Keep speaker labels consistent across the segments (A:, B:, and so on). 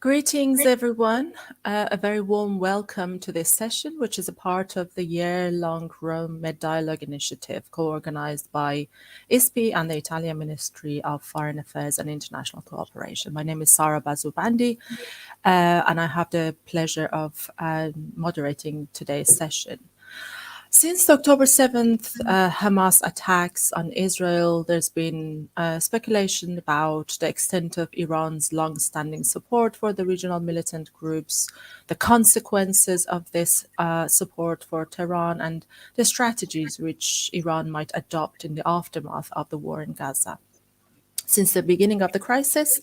A: Greetings, everyone. A very warm welcome to this session, which is a part of the year-long Rome Med Dialogue Initiative, co-organized by ISPI and the Italian Ministry of Foreign Affairs and International Cooperation. My name is Sara Bazubandi, and I have the pleasure of moderating today's session. Since the October 7th Hamas attacks on Israel, there's been speculation about the extent of Iran's long-standing support for the regional militant groups, the consequences of this support for Tehran, and the strategies which Iran might adopt in the aftermath of the war in Gaza. Since the beginning of the crisis,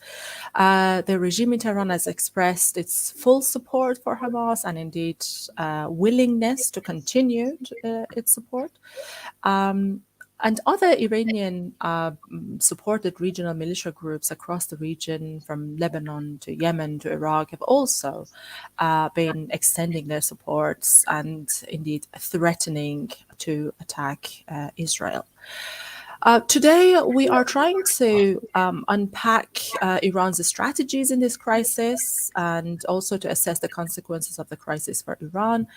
A: the regime in Tehran has expressed its full support for Hamas and indeed willingness to continue its support. And other Iranian-supported regional militia groups across the region, from Lebanon to Yemen to Iraq, have also been extending their supports and indeed threatening to attack Israel. Today, we are trying to unpack Iran's strategies in this crisis and also to assess the consequences of the crisis for Iran.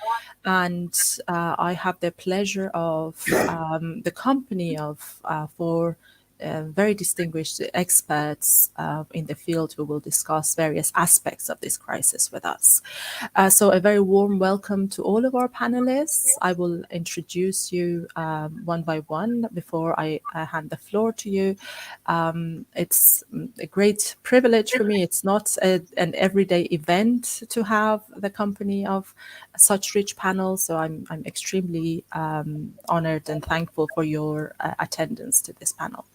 A: And I have the pleasure of the company of four very distinguished experts in the field who will discuss various aspects of this crisis with us. So a very warm welcome to all of our panelists. I will introduce you one by one before I hand the floor to you. It's a great privilege for me. It's not an everyday event to have the company of such rich panels, so I'm extremely honored and thankful for your attendance to this panel.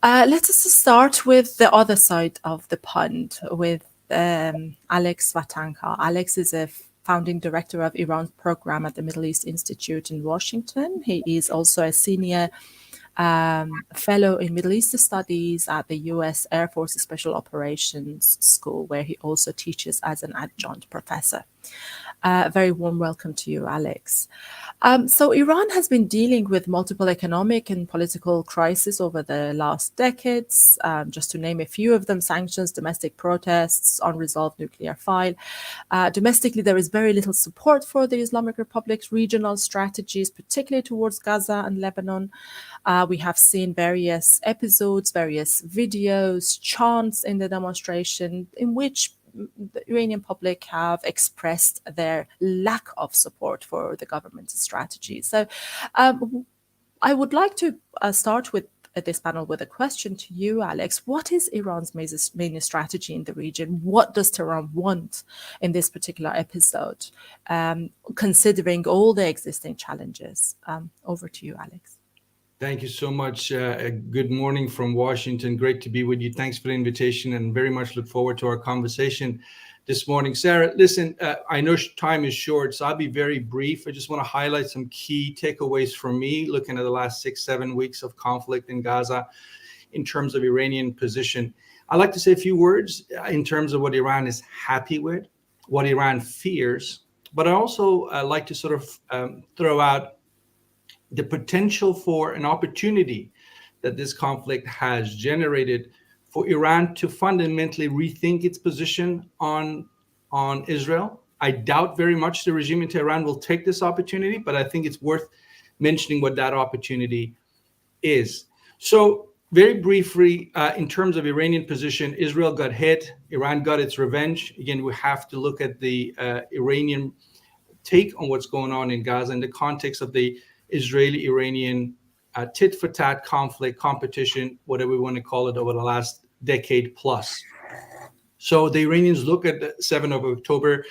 A: Let us start with the other side of the pond, with Alex VATANKA. Alex is a founding director of Iran's program at the Middle East Institute in Washington. He is also a senior fellow in Middle East Studies at the U.S. Air Force Special Operations School, where he also teaches as an adjunct professor. Very warm welcome to you, Alex. So Iran has been dealing with multiple economic and political crises over the last decades, just to name a few of them: sanctions, domestic protests, unresolved nuclear file. Domestically, there is very little support for the Islamic Republic's regional strategies, particularly towards Gaza and Lebanon. We have seen various episodes, various videos, chants in the demonstration in which the Iranian public have expressed their lack of support for the government's strategy. So I would like to start with this panel with a question to you, Alex. What is Iran's main strategy in the region? What does Tehran want in this particular episode, considering all the existing challenges? Over to you, Alex.
B: Thank you so much. Good morning from Washington. Great to be with you. Thanks for the invitation, and very much look forward to our conversation this morning. Sarah, listen, I know time is short, so I'll be very brief. I just want to highlight some key takeaways for me, looking at the last 6-7 weeks of conflict in Gaza in terms of Iranian position. I'd like to say a few words in terms of what Iran is happy with, what Iran fears, but I also like to sort of throw out the potential for an opportunity that this conflict has generated for Iran to fundamentally rethink its position on Israel. I doubt very much the regime in Tehran will take this opportunity, but I think it's worth mentioning what that opportunity is. So very briefly, in terms of Iranian position, Israel got hit, Iran got its revenge. Again, we have to look at the Iranian take on what's going on in Gaza in the context of the Israeli-Iranian tit-for-tat conflict, competition, whatever we want to call it, over the last decade plus. So the Iranians look at the 7th of October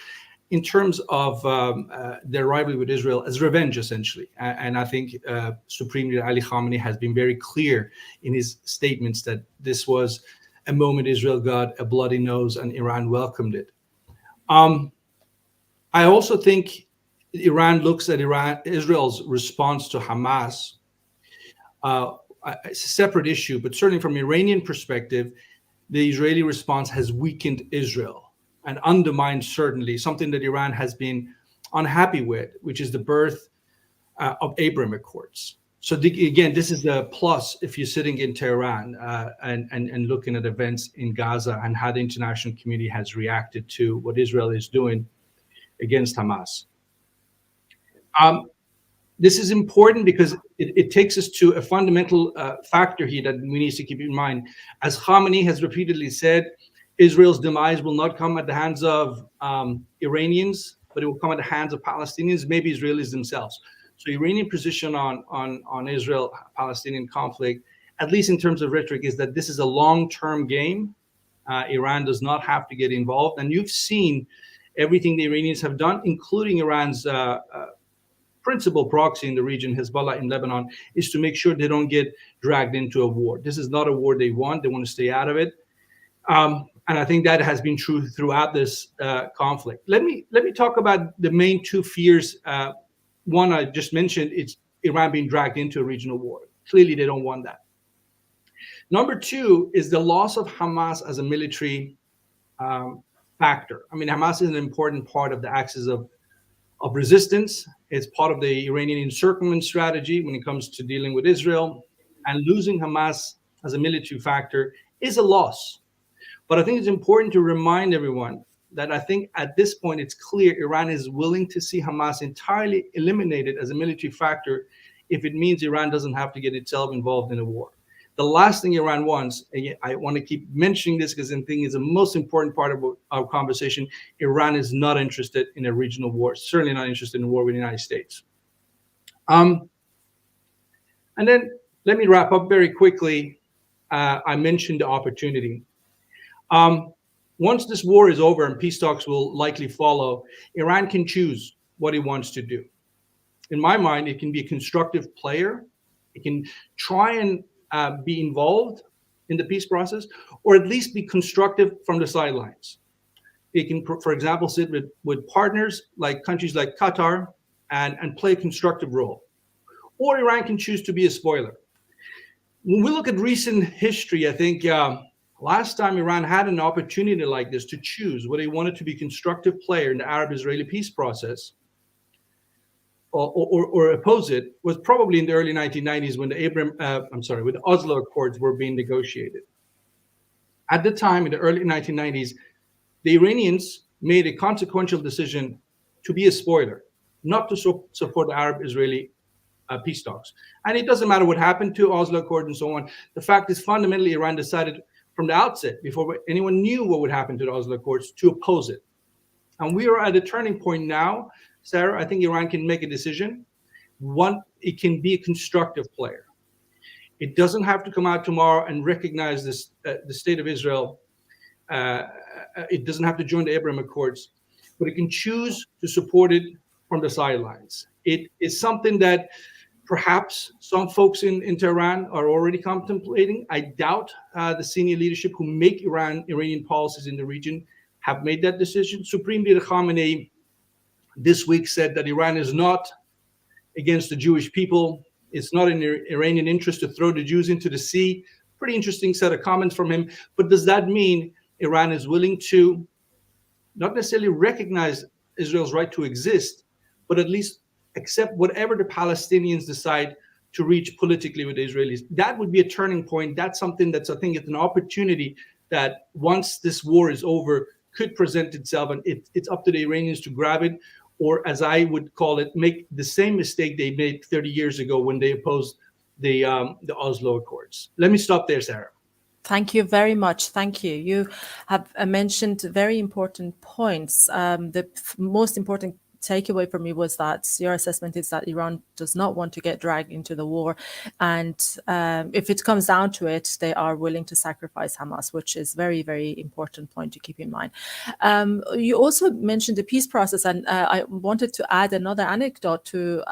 B: in terms of their rivalry with Israel as revenge, essentially. And I think Supreme Leader Ali Khamenei has been very clear in his statements that this was a moment Israel got a bloody nose and Iran welcomed it. I also think Iran looks at Israel's response to Hamas. It's a separate issue, but certainly from Iranian perspective, the Israeli response has weakened Israel and undermined certainly something that Iran has been unhappy with, which is the birth of Abraham Accords. So again, this is the plus if you're sitting in Tehran and looking at events in Gaza and how the international community has reacted to what Israel is doing against Hamas. This is important because it takes us to a fundamental factor here that we need to keep in mind. As Khamenei has repeatedly said, Israel's demise will not come at the hands of Iranians, but it will come at the hands of Palestinians, maybe Israelis themselves. So Iranian position on Israel-Palestinian conflict, at least in terms of rhetoric, is that this is a long-term game. Iran does not have to get involved. And you've seen everything the Iranians have done, including Iran's principal proxy in the region, Hezbollah in Lebanon, is to make sure they don't get dragged into a war. This is not a war they want. They want to stay out of it. And I think that has been true throughout this conflict. Let me talk about the main two fears. One I just mentioned, it's Iran being dragged into a regional war. Clearly, they don't want that. Number two is the loss of Hamas as a military factor. I mean, Hamas is an important part of the axis of resistance. It's part of the Iranian encirclement strategy when it comes to dealing with Israel. And losing Hamas as a military factor is a loss. But I think it's important to remind everyone that I think at this point, it's clear Iran is willing to see Hamas entirely eliminated as a military factor if it means Iran doesn't have to get itself involved in a war. The last thing Iran wants, and I want to keep mentioning this because I think it's the most important part of our conversation, Iran is not interested in a regional war, certainly not interested in a war with the United States. And then let me wrap up very quickly. I mentioned the opportunity. Once this war is over and peace talks will likely follow, Iran can choose what it wants to do. In my mind, it can be a constructive player. It can try and be involved in the peace process, or at least be constructive from the sidelines. It can, for example, sit with partners like countries like Qatar and play a constructive role. Or Iran can choose to be a spoiler. When we look at recent history, I think last time Iran had an opportunity like this to choose whether they wanted to be a constructive player in the Arab-Israeli peace process or oppose it was probably in the early 1990s when the Oslo Accords were being negotiated. At the time, in the early 1990s, the Iranians made a consequential decision to be a spoiler, not to support the Arab-Israeli peace talks. And it doesn't matter what happened to Oslo Accord and so on. The fact is, fundamentally, Iran decided from the outset, before anyone knew what would happen to the Oslo Accords, to oppose it. And we are at a turning point now. Sarah, I think Iran can make a decision. One, it can be a constructive player. It doesn't have to come out tomorrow and recognize this, the state of Israel. It doesn't have to join the Abraham Accords, but it can choose to support it from the sidelines. It is something that perhaps some folks in Tehran are already contemplating. I doubt the senior leadership who make Iranian policies in the region have made that decision. Supreme Leader Khamenei this week said that Iran is not against the Jewish people. It's not in Iranian interest to throw the Jews into the sea. Pretty interesting set of comments from him. But does that mean Iran is willing to not necessarily recognize Israel's right to exist, but at least accept whatever the Palestinians decide to reach politically with the Israelis? That would be a turning point. That's something that's, I think, it's an opportunity that once this war is over could present itself, and it's up to the Iranians to grab it, or as I would call it, make the same mistake they made 30 years ago when they opposed the Oslo Accords. Let me stop there, Sarah.
A: Thank you very much. Thank you. You have mentioned very important points. The most important takeaway for me was that your assessment is that Iran does not want to get dragged into the war, and if it comes down to it, they are willing to sacrifice Hamas, which is very, very important point to keep in mind. You also mentioned the peace process, and I wanted to add another anecdote to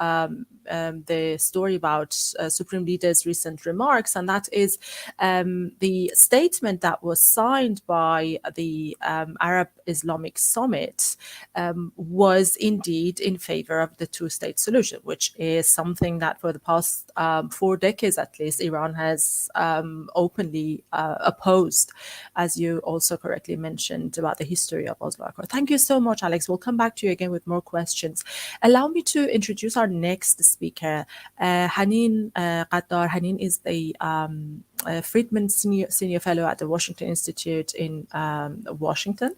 A: the story about Supreme Leader's recent remarks, and that is the statement that was signed by the Arab Islamic Summit was indeed in favor of the two-state solution, which is something that for the past 4 decades at least, Iran has openly opposed, as you also correctly mentioned about the history of Oslo Accord. Thank you so much, Alex. We'll come back to you again with more questions. Allow me to introduce our next speaker. HANIN GHADDAR. HANIN is the Friedmann Senior Fellow at the Washington Institute in Washington.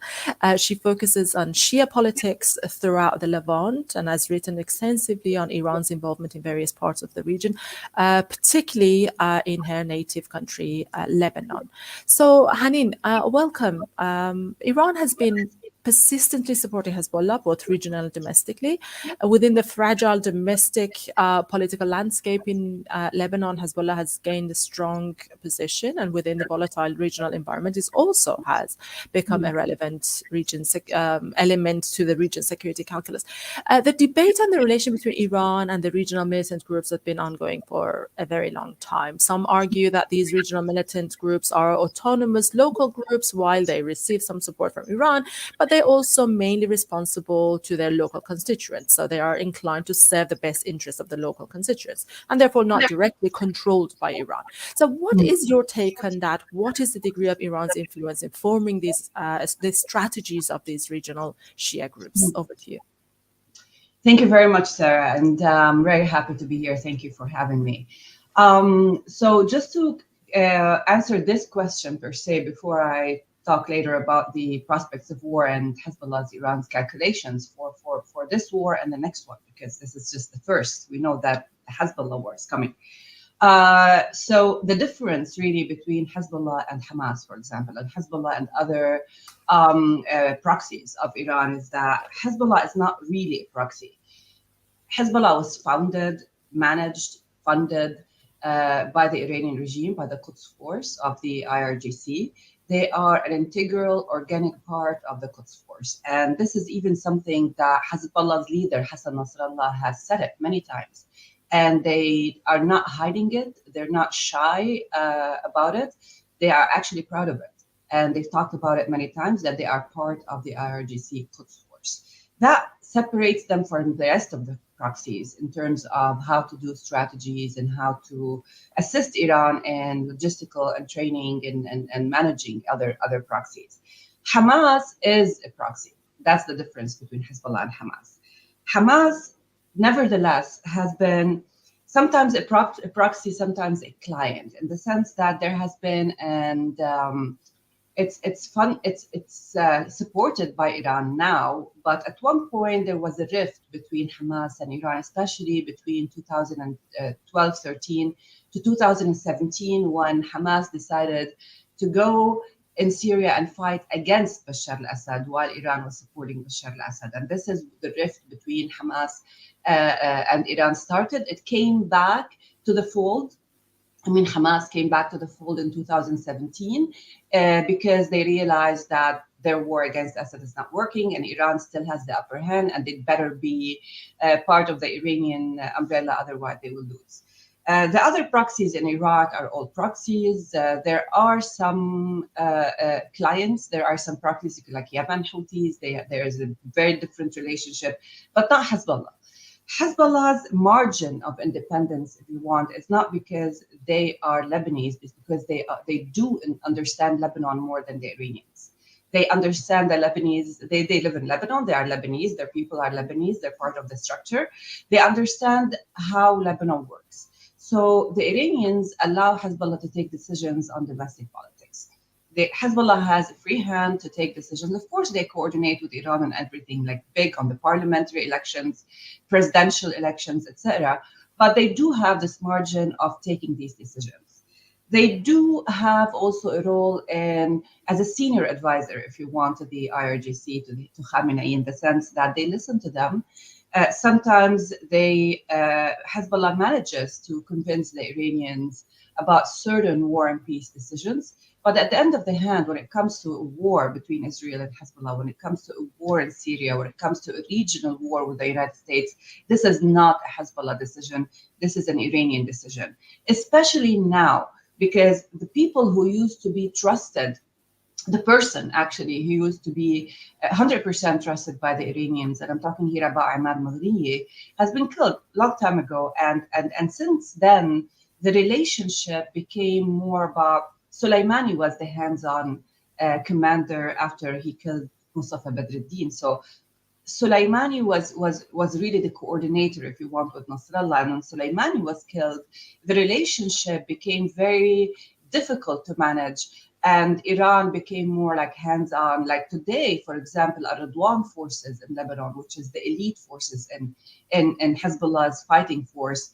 A: She focuses on Shia politics throughout the Levant and has written extensively on Iran's involvement in various parts of the region, particularly in her native country, Lebanon. So, HANIN, welcome. Iran has been persistently supporting Hezbollah, both regional and domestically. Within the fragile domestic political landscape in Lebanon, Hezbollah has gained a strong position, and within the volatile regional environment, it also has become a relevant region element to the region's security calculus. The debate on the relation between Iran and the regional militant groups has been ongoing for a very long time. Some argue that these regional militant groups are autonomous local groups while they receive some support from Iran, but they're also mainly responsible to their local constituents. So they are inclined to serve the best interests of the local constituents and therefore not directly controlled by Iran. So what is your take on that? What is the degree of Iran's influence in forming these strategies of these regional Shia groups? Over to you.
C: Thank you very much, Sarah, and I'm very happy to be here. Thank you for having me. So just to answer this question per se, before I talk later about the prospects of war and Hezbollah's Iran's calculations for this war and the next one, because this is just the first. We know that the Hezbollah war is coming. So the difference really between Hezbollah and Hamas, for example, and Hezbollah and other proxies of Iran is that Hezbollah is not really a proxy. Hezbollah was founded, managed, funded by the Iranian regime, by the Quds Force of the IRGC. They are an integral, organic part of the Quds Force. And this is even something that Hezbollah's leader, Hassan Nasrallah, has said it many times. And they are not hiding it. They're not shy about it. They are actually proud of it. And they've talked about it many times, that they are part of the IRGC Quds Force. That separates them from the rest of the proxies in terms of how to do strategies and how to assist Iran in logistical and training and managing other proxies. Hamas is a proxy. That's the difference between Hezbollah and Hamas. Hamas, nevertheless, has been sometimes a proxy, sometimes a client, in the sense that there has been, and it's supported by Iran now, but at one point there was a rift between Hamas and Iran, especially between 2012-13 to 2017, when Hamas decided to go in Syria and fight against Bashar al-Assad while Iran was supporting Bashar al-Assad. And this is the rift between Hamas and Iran started. It came back to the fold. Hamas came back to the fold in 2017 because they realized that their war against Assad is not working and Iran still has the upper hand, and they'd better be part of the Iranian umbrella, otherwise they will lose. The other proxies in Iraq are all proxies. There are some clients, there are some proxies like Yemen, Houthis. There is a very different relationship, but not Hezbollah. Hezbollah's margin of independence, if you want, is not because they are Lebanese, it's because they do understand Lebanon more than the Iranians. They understand the Lebanese, they live in Lebanon, they are Lebanese, their people are Lebanese, they're part of the structure. They understand how Lebanon works. So the Iranians allow Hezbollah to take decisions on domestic politics. Hezbollah has a free hand to take decisions. Of course, they coordinate with Iran on everything, like big on the parliamentary elections, presidential elections, etc. But they do have this margin of taking these decisions. They do have also a role as a senior advisor, if you want, to the IRGC, to Khamenei, in the sense that they listen to them. Sometimes Hezbollah manages to convince the Iranians about certain war and peace decisions. But at the end of the hand, when it comes to a war between Israel and Hezbollah, when it comes to a war in Syria, when it comes to a regional war with the United States, this is not a Hezbollah decision. This is an Iranian decision, especially now, because the people who used to be trusted, the person actually who used to be 100% trusted by the Iranians, and I'm talking here about Ahmad Maghriyi, has been killed a long time ago. And since then, the relationship became more about Soleimani was the hands-on commander after he killed Mustafa Badruddin. So Soleimani was really the coordinator, if you want, with Nasrallah. And when Soleimani was killed, the relationship became very difficult to manage. And Iran became more like hands-on. Like today, for example, Erdogan forces in Lebanon, which is the elite forces in Hezbollah's fighting force,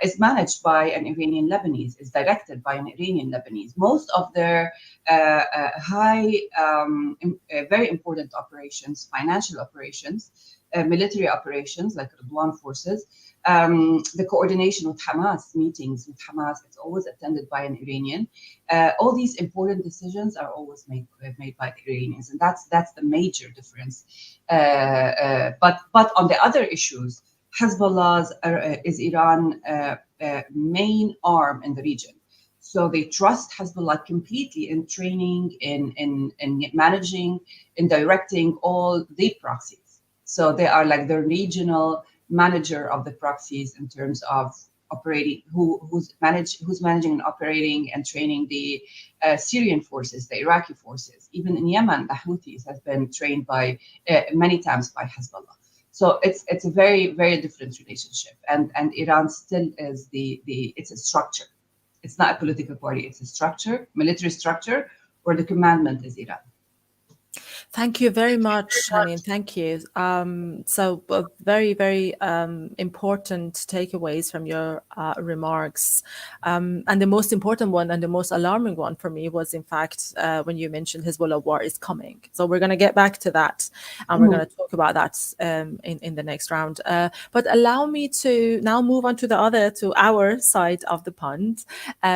C: is managed by an Iranian Lebanese, is directed by an Iranian Lebanese. Most of their very important operations, financial operations, military operations like Erdogan forces, the coordination with Hamas, meetings with Hamas, it's always attended by an Iranian. All these important decisions are always made by the Iranians, and that's the major difference. But on the other issues, Hezbollah is Iran's main arm in the region. So they trust Hezbollah completely in training, in managing, in directing all the proxies. So they are like the regional manager of the proxies in terms of operating, who's managing and operating and training the Syrian forces, the Iraqi forces. Even in Yemen, the Houthis has been trained by many times by Hezbollah. So it's a very, very different relationship. And Iran still is it's a structure. It's not a political party, it's a structure, military structure, where the commandment is Iran.
A: Thank you very much, Hanin. Thank you. So very, very important takeaways from your remarks. And the most important one and the most alarming one for me was, in fact, when you mentioned Hezbollah war is coming. So we're going to get back to that, and we're going to talk about that in the next round. But allow me to now move on to our side of the pond,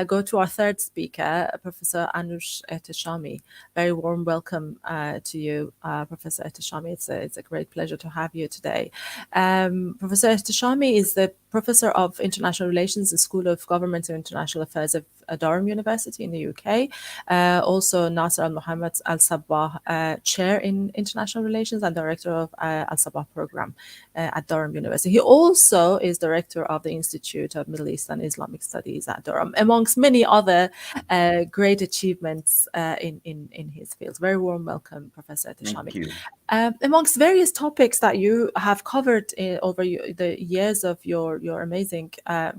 A: go to our third speaker, Professor ANOUSH EHTESHAMI. Very warm welcome to you, Professor EHTESHAMI. It's a great pleasure to have you today. Professor EHTESHAMI is the Professor of International Relations in School of Government and International Affairs of Durham University in the UK. Also Nasser Al-Mohammed Al-Sabah, Chair in International Relations and Director of Al-Sabah Program at Durham University. He also is Director of the Institute of Middle East and Islamic Studies at Durham, amongst many other great achievements in his fields. Very warm welcome, Professor EHTESHAMI.
D: Thank you.
A: Amongst various topics that you have covered over the years of your amazing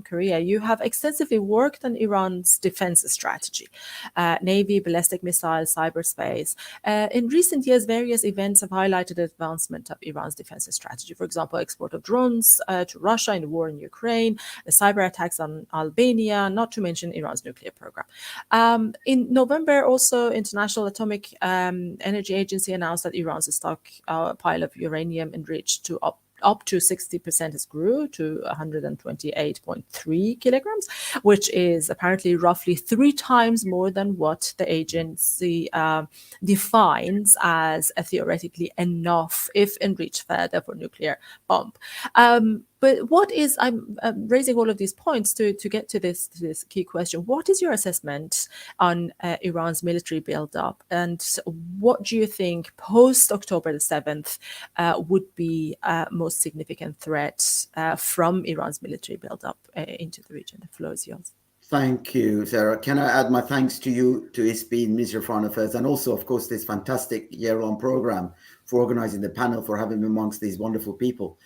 A: career, you have extensively worked on Iran's defense strategy, Navy, ballistic missiles, cyberspace. In recent years, various events have highlighted the advancement of Iran's defense strategy. For example, export of drones to Russia in the war in Ukraine, the cyber attacks on Albania, not to mention Iran's nuclear program. In November, also, International Atomic Energy Agency announced that Iran's stockpile of uranium enriched to up to 60% has grew to 128.3 kilograms, which is apparently roughly 3 times more than what the agency defines as theoretically enough if enriched further for nuclear bomb. But what is, I'm raising all of these points to get to this key question. What is your assessment on Iran's military buildup, and what do you think post October the 7th would be most significant threats from Iran's military buildup into the region? The floor is yours.
D: Thank you, Sarah. Can I add my thanks to you, to ISPI, Ministry of Foreign Affairs, and also, of course, this fantastic year-long program for organizing the panel, for having me amongst these wonderful people.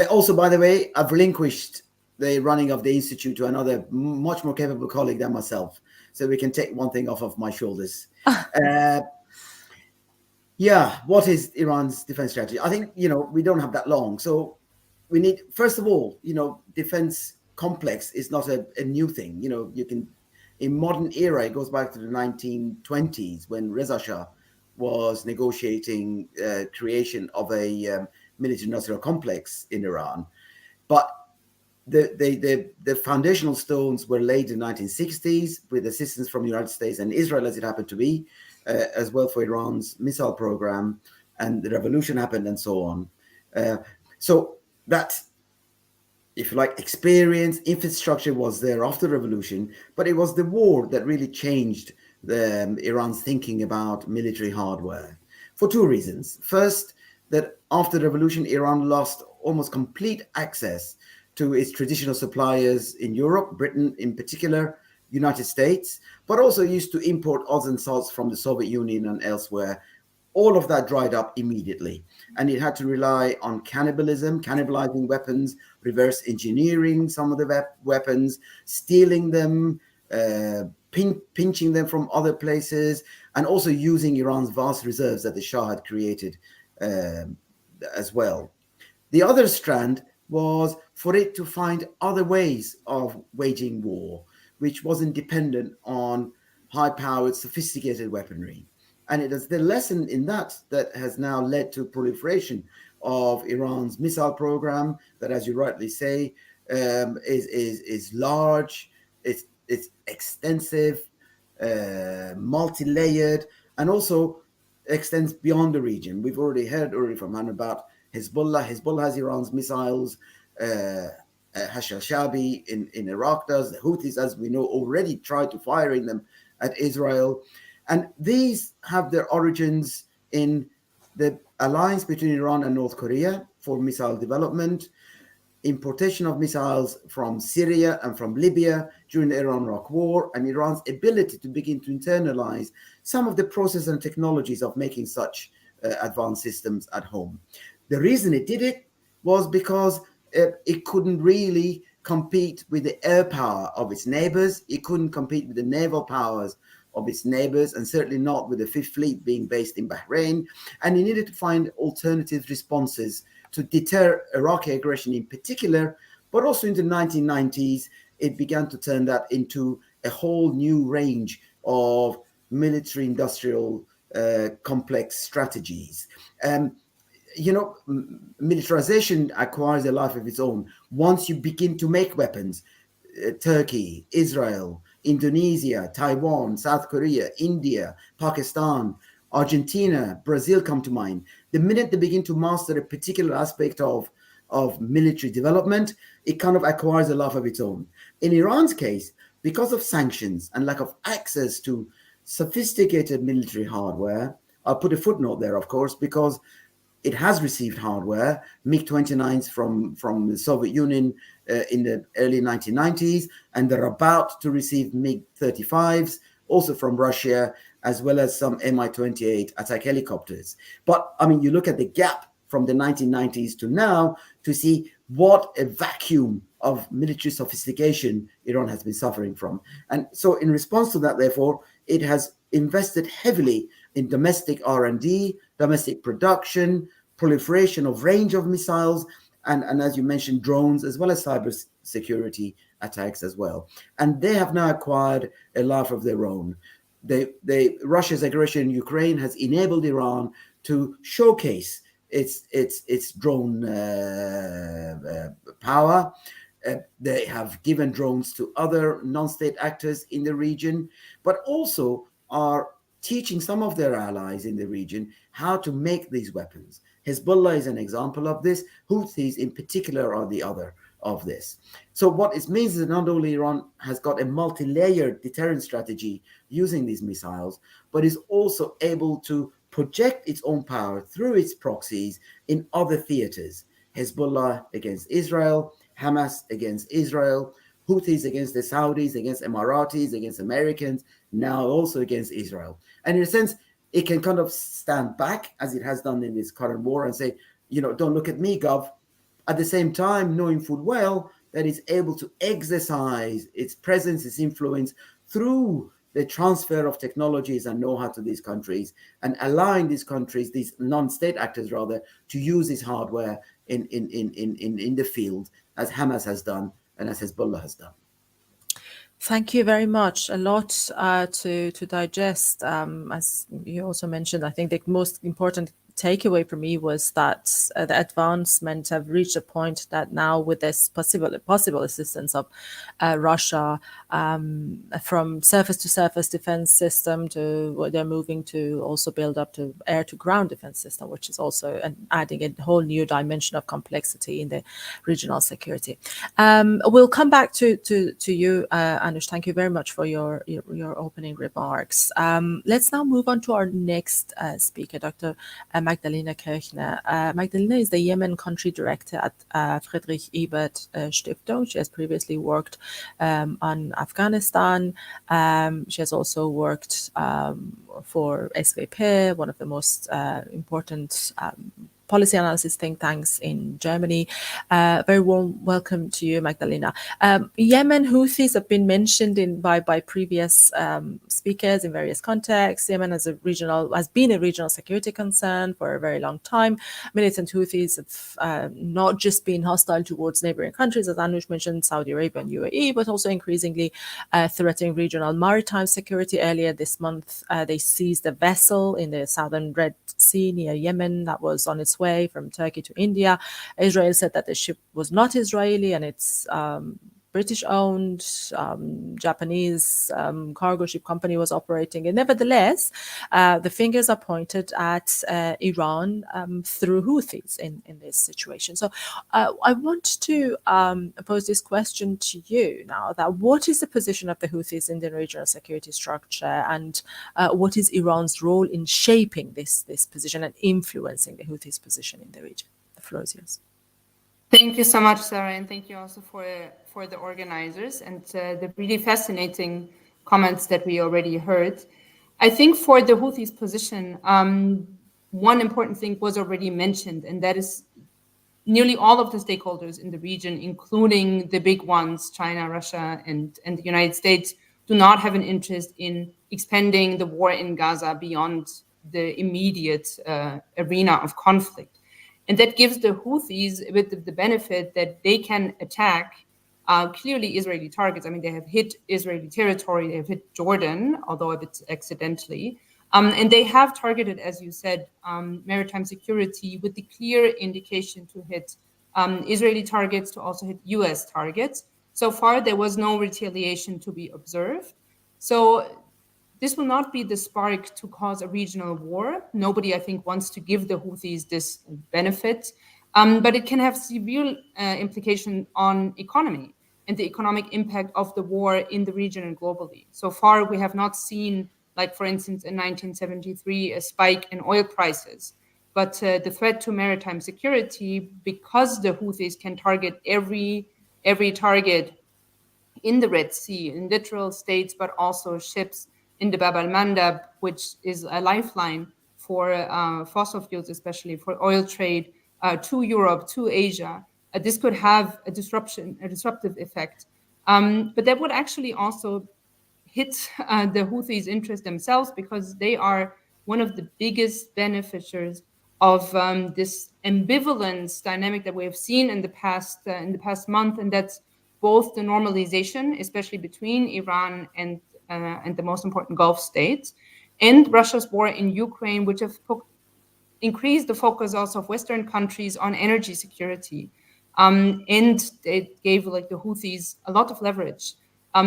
D: Also, by the way, I've relinquished the running of the Institute to another much more capable colleague than myself, so we can take one thing off of my shoulders. Yeah, what is Iran's defense strategy? I think, we don't have that long. So we need, first of all, defense complex is not a new thing. You can, in modern era, it goes back to the 1920s when Reza Shah was negotiating creation of a military industrial complex in Iran. But the foundational stones were laid in the 1960s with assistance from the United States and Israel, as it happened to be, as well for Iran's missile program, and the revolution happened and so on. So that, if you like, experience, infrastructure was there after the revolution, but it was the war that really changed Iran's thinking about military hardware for 2 reasons. First, that after the revolution, Iran lost almost complete access to its traditional suppliers in Europe, Britain in particular, United States, but also used to import odds and sods from the Soviet Union and elsewhere, all of that dried up immediately, and it had to rely on cannibalism, cannibalizing weapons, reverse engineering some of the weapons, stealing them, pinching them from other places, and also using Iran's vast reserves that the Shah had created as well. The other strand was for it to find other ways of waging war, which wasn't dependent on high-powered, sophisticated weaponry. And it is the lesson in that has now led to proliferation of Iran's missile program that, as you rightly say, is large, it's extensive, multi-layered, and also extends beyond the region. We've already heard from Han about Hezbollah. Hezbollah has Iran's missiles. Hashashabi in Iraq does. The Houthis, as we know, already tried to firing them at Israel. And these have their origins in the alliance between Iran and North Korea for missile development, importation of missiles from Syria and from Libya during the Iran-Iraq War, and Iran's ability to begin to internalize some of the processes and technologies of making such advanced systems at home. The reason it did it was because it couldn't really compete with the air power of its neighbors. It couldn't compete with the naval powers of its neighbors, and certainly not with the Fifth Fleet being based in Bahrain. And it needed to find alternative responses to deter Iraqi aggression in particular, but also in the 1990s, it began to turn that into a whole new range of military-industrial complex strategies. Militarization acquires a life of its own. Once you begin to make weapons, Turkey, Israel, Indonesia, Taiwan, South Korea, India, Pakistan, Argentina, Brazil come to mind. The minute they begin to master a particular aspect of military development, it kind of acquires a life of its own. In Iran's case, because of sanctions and lack of access to sophisticated military hardware, I'll put a footnote there, of course, because it has received hardware, MiG-29s from the Soviet Union in the early 1990s, and they're about to receive MiG-35s, also from Russia, as well as some Mi-28 attack helicopters. But, I mean, you look at the gap from the 1990s to now to see what a vacuum of military sophistication Iran has been suffering from. And so in response to that, therefore, it has invested heavily in domestic R&D, domestic production, proliferation of range of missiles, and as you mentioned, drones, as well as cyber security attacks as well. And they have now acquired a life of their own. Russia's aggression in Ukraine has enabled Iran to showcase its drone power. They have given drones to other non-state actors in the region, but also are teaching some of their allies in the region how to make these weapons. Hezbollah is an example of this. Houthis in particular are the other of this. So what it means is that not only Iran has got a multi-layered deterrent strategy using these missiles, but is also able to project its own power through its proxies in other theaters. Hezbollah against Israel, Hamas against Israel, Houthis against the Saudis, against Emiratis, against Americans, now also against Israel. And in a sense, it can kind of stand back, as it has done in this current war, and say, don't look at me, Gov. At the same time, knowing full well that it's able to exercise its presence, its influence through the transfer of technologies and know-how to these countries, and allowing these countries, these non-state actors rather, to use this hardware in the field, as Hamas has done and as Hezbollah has done.
A: Thank you very much. A lot to digest. As you also mentioned, I think the most important takeaway for me was that the advancement have reached a point that now, with this possible assistance of Russia, from surface-to-surface defense system to what they're moving to also build up to air-to-ground defense system, which is also adding a whole new dimension of complexity in the regional security. We'll come back to you, ANOUSH, thank you very much for your opening remarks. Let's now move on to our next speaker, Dr. Magdalena KIRCHNER. Magdalena is the Yemen country director at Friedrich-Ebert-Stiftung. She has previously worked on Afghanistan. She has also worked for SVP, one of the most important policy analysis think tanks in Germany. Very warm welcome to you, Magdalena. Yemen Houthis have been mentioned by previous speakers in various contexts. Yemen has been a regional security concern for a very long time. Militant Houthis have not just been hostile towards neighboring countries, as ANOUSH mentioned, Saudi Arabia and UAE, but also increasingly threatening regional maritime security. Earlier this month, they seized a vessel in the southern Red Sea near Yemen that was on its way from Turkey to India. Israel said that the ship was not Israeli and it's British-owned, Japanese cargo ship company was operating. And nevertheless, the fingers are pointed at Iran through Houthis in this situation. So I want to pose this question to you now, that what is the position of the Houthis in the regional security structure, and what is Iran's role in shaping this position and influencing the Houthis' position in the region? The floor is yours.
E: Thank you so much, Sarah, and thank you also for the organizers and the really fascinating comments that we already heard. I think for the Houthis' position, one important thing was already mentioned, and that is nearly all of the stakeholders in the region, including the big ones, China, Russia, and the United States, do not have an interest in expanding the war in Gaza beyond the immediate arena of conflict. And that gives the Houthis a bit of the benefit that they can attack clearly Israeli targets. I mean, they have hit Israeli territory, they have hit Jordan, although a bit accidentally. And they have targeted, as you said, maritime security with the clear indication to hit Israeli targets, to also hit US targets. So far, there was no retaliation to be observed. So this will not be the spark to cause a regional war. Nobody, I think, wants to give the Houthis this benefit, but it can have severe implication on economy and the economic impact of the war in the region and globally. So far, we have not seen, like, for instance, in 1973, a spike in oil prices. But the threat to maritime security, because the Houthis can target every target in the Red Sea, in literal states, but also ships in the Bab al-Mandab, which is a lifeline for fossil fuels, especially for oil trade to Europe, to Asia. This could have a disruptive effect. But that would actually also hit the Houthis' interest themselves, because they are one of the biggest beneficiaries of this ambivalence dynamic that we have seen in the past month, and that's both the normalization, especially between Iran and the most important Gulf states, and Russia's war in Ukraine, which have increased the focus also of Western countries on energy security. And it gave, like, the Houthis a lot of leverage,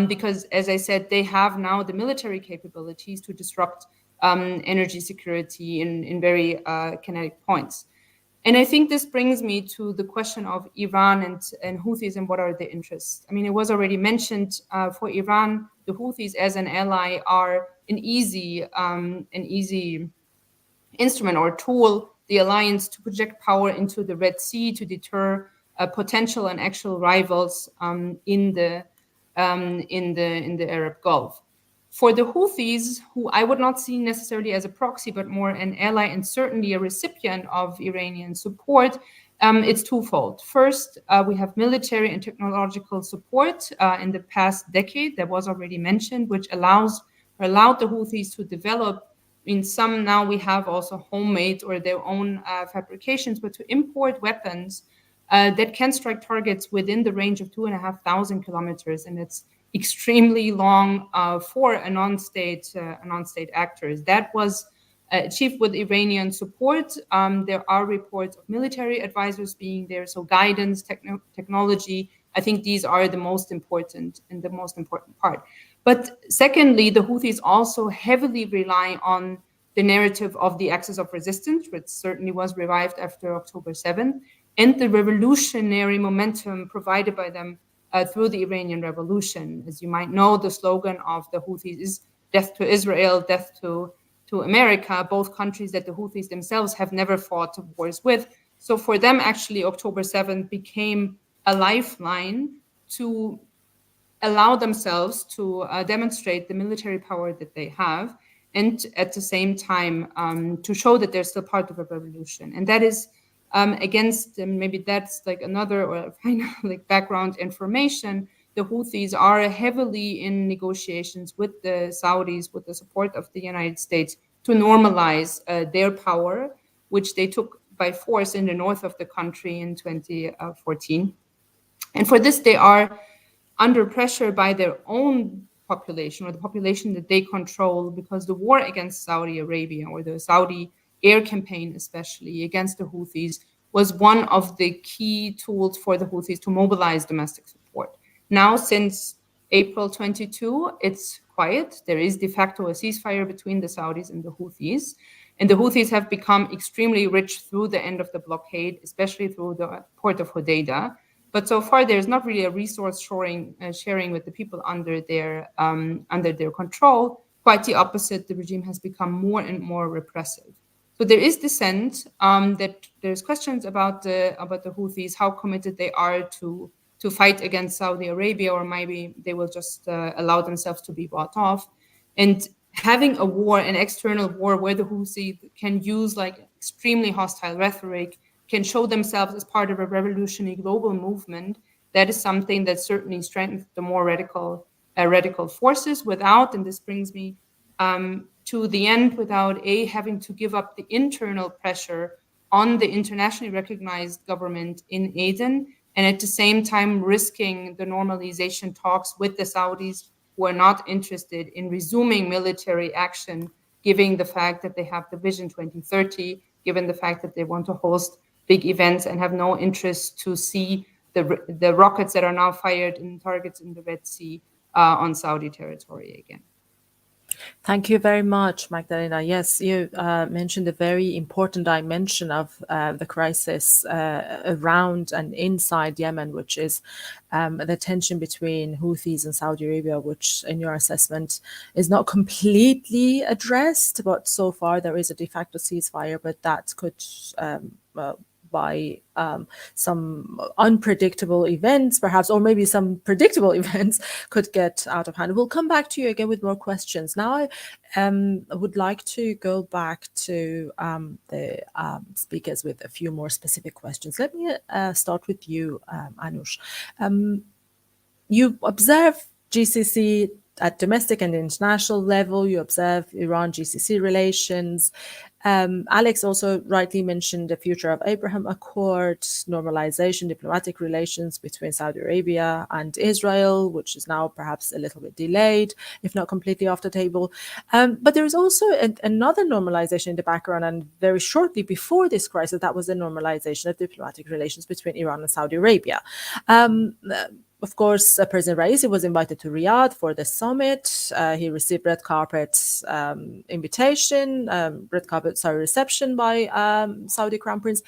E: because, as I said, they have now the military capabilities to disrupt energy security in very kinetic points. And I think this brings me to the question of Iran and Houthis and what are the interests. I mean, it was already mentioned, for Iran, the Houthis as an ally are an easy instrument or tool, the alliance, to project power into the Red Sea, to deter potential and actual rivals in the Arab Gulf. For the Houthis, who I would not see necessarily as a proxy, but more an ally and certainly a recipient of Iranian support, it's twofold. First, we have military and technological support in the past decade that was already mentioned, which allowed the Houthis to develop. In some, now we have also homemade or their own fabrications, but to import weapons that can strike targets within the range of 2,500 kilometers, and it's extremely long for a non-state actors. That was achieved with Iranian support. There are reports of military advisors being there, so guidance, technology. I think these are the most important and the most important part. But secondly, the Houthis also heavily rely on the narrative of the axis of resistance, which certainly was revived after October 7th, and the revolutionary momentum provided by them through the Iranian Revolution. As you might know, the slogan of the Houthis is death to Israel, death to America, both countries that the Houthis themselves have never fought wars with. So for them, actually, October 7th became a lifeline to allow themselves to demonstrate the military power that they have, and at the same time to show that they're still part of a revolution. And that is against, maybe that's like another or final like background information, the Houthis are heavily in negotiations with the Saudis, with the support of the United States, to normalize their power, which they took by force in the north of the country in 2014. And for this, they are under pressure by their own population, or the population that they control, because the war against Saudi Arabia, or the Saudi air campaign especially against the Houthis, was one of the key tools for the Houthis to mobilize domestic support. Now, since April 22, it's quiet. There is de facto a ceasefire between the Saudis and the Houthis. And the Houthis have become extremely rich through the end of the blockade, especially through the port of Hodeidah. But so far, there's not really a resource sharing with the people under their control. Quite the opposite, the regime has become more and more repressive. So there is dissent. That there's questions about the Houthis, how committed they are to fight against Saudi Arabia, or maybe they will just allow themselves to be bought off. And having a war, an external war, where the Houthis can use like extremely hostile rhetoric, can show themselves as part of a revolutionary global movement, that is something that certainly strengthens the more radical forces without, and this brings me to the end, without having to give up the internal pressure on the internationally recognized government in Aden, and at the same time risking the normalization talks with the Saudis, who are not interested in resuming military action, given the fact that they have the Vision 2030, given the fact that they want to host big events and have no interest to see the rockets that are now fired in targets in the Red Sea on Saudi territory again.
A: Thank you very much, Magdalena. Yes, you mentioned a very important dimension of the crisis around and inside Yemen, which is the tension between Houthis and Saudi Arabia, which in your assessment is not completely addressed, but so far there is a de facto ceasefire, but that could by some unpredictable events, perhaps, or maybe some predictable events could get out of hand. We'll come back to you again with more questions. Now I would like to go back to the speakers with a few more specific questions. Let me start with you, ANOUSH. You observe GCC at domestic and international level. You observe Iran-GCC relations. Alex also rightly mentioned the future of Abraham Accord, normalization, diplomatic relations between Saudi Arabia and Israel, which is now perhaps a little bit delayed, if not completely off the table. But there is also another normalization in the background, and very shortly before this crisis, that was the normalization of diplomatic relations between Iran and Saudi Arabia. Of course, President Raisi was invited to Riyadh for the summit. He received red carpet reception by Saudi Crown Prince.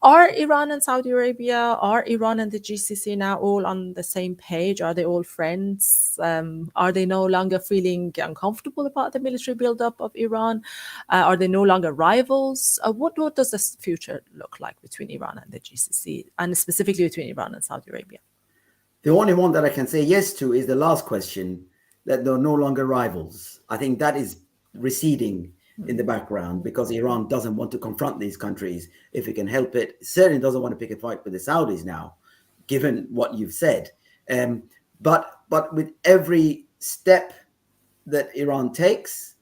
A: Are Iran and Saudi Arabia, are Iran and the GCC now all on the same page? Are they all friends? Are they no longer feeling uncomfortable about the military buildup of Iran? Are they no longer rivals? What does this future look like between Iran and the GCC, and specifically between Iran and Saudi Arabia?
D: The only one that I can say yes to is the last question, that they're no longer rivals. I think that is receding in the background because Iran doesn't want to confront these countries if it can help it. It certainly doesn't want to pick a fight with the Saudis now, given what you've said. But with every step that Iran takes,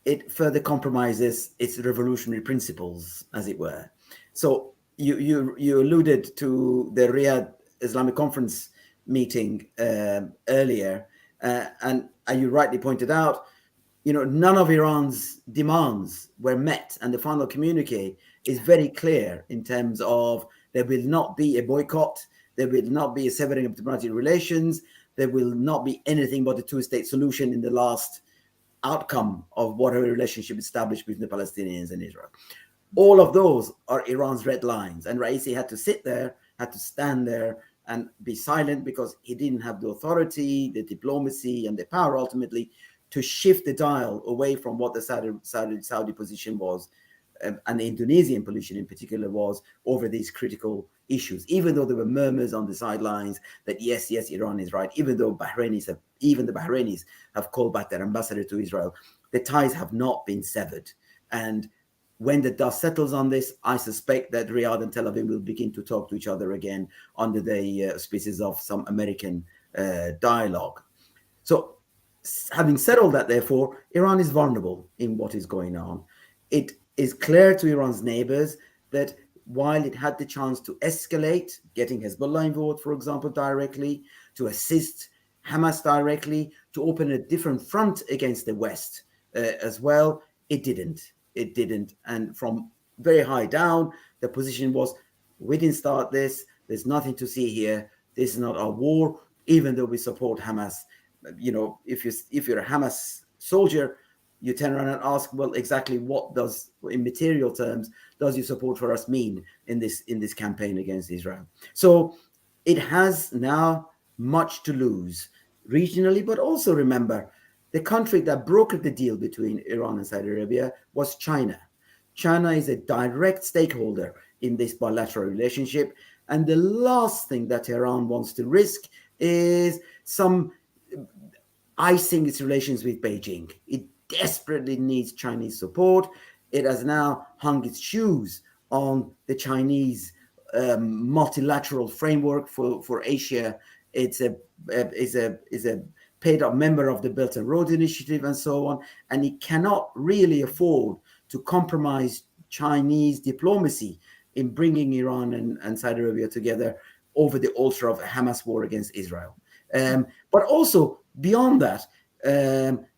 D: it further compromises its revolutionary principles, as it were. So you alluded to the Riyadh Islamic Conference meeting earlier, and you rightly pointed out, none of Iran's demands were met, and the final communique is very clear in terms of there will not be a boycott, there will not be a severing of diplomatic relations, there will not be anything but a two-state solution in the last outcome of whatever relationship established between the Palestinians and Israel. All of those are Iran's red lines, and Raisi had to sit there, had to stand there and be silent because he didn't have the authority, the diplomacy, and the power ultimately to shift the dial away from what the Saudi position was, and the Indonesian position in particular was, over these critical issues. Even though there were murmurs on the sidelines that yes, Iran is right, even though the Bahrainis have called back their ambassador to Israel, the ties have not been severed. And when the dust settles on this, I suspect that Riyadh and Tel Aviv will begin to talk to each other again under the auspices of some American dialogue. So, having said all that, therefore, Iran is vulnerable in what is going on. It is clear to Iran's neighbors that while it had the chance to escalate, getting Hezbollah involved, for example, directly, to assist Hamas directly, to open a different front against the West as well, it didn't. It didn't. And from very high down, the position was, we didn't start this. There's nothing to see here. This is not our war, even though we support Hamas. You know, if you're a Hamas soldier, you turn around and ask, well, exactly what does, in material terms, does your support for us mean in this campaign against Israel? So it has now much to lose regionally, but also remember, the country that brokered the deal between Iran and Saudi Arabia was China. China is a direct stakeholder in this bilateral relationship, and the last thing that Tehran wants to risk is some icing its relations with Beijing. It desperately needs Chinese support. It has now hung its shoes on the Chinese multilateral framework for Asia. It's a paid-up member of the Belt and Road Initiative and so on, and it cannot really afford to compromise Chinese diplomacy in bringing Iran and Saudi Arabia together over the altar of a Hamas war against Israel. But also beyond that,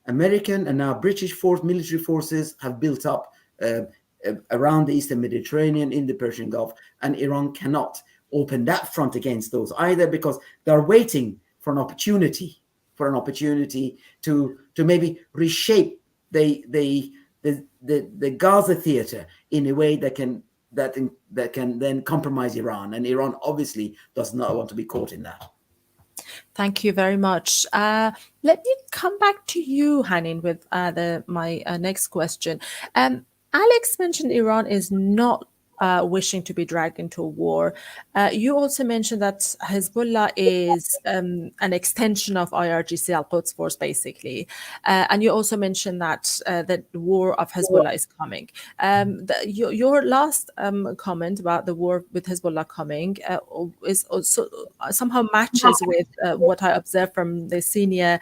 D: American and now British military forces have built up around the Eastern Mediterranean, in the Persian Gulf, and Iran cannot open that front against those either, because they're waiting for an opportunity to maybe reshape the Gaza theater in a way that can then compromise Iran, and Iran obviously does not want to be caught in that.
A: Thank you very much. Let me come back to you, Hanin, with my next question. Alex mentioned Iran is not wishing to be dragged into a war. You also mentioned that Hezbollah is an extension of IRGC Al-Quds Force, basically. And you also mentioned that the war of Hezbollah is coming. Your last comment about the war with Hezbollah coming is also somehow matches with what I observed from the senior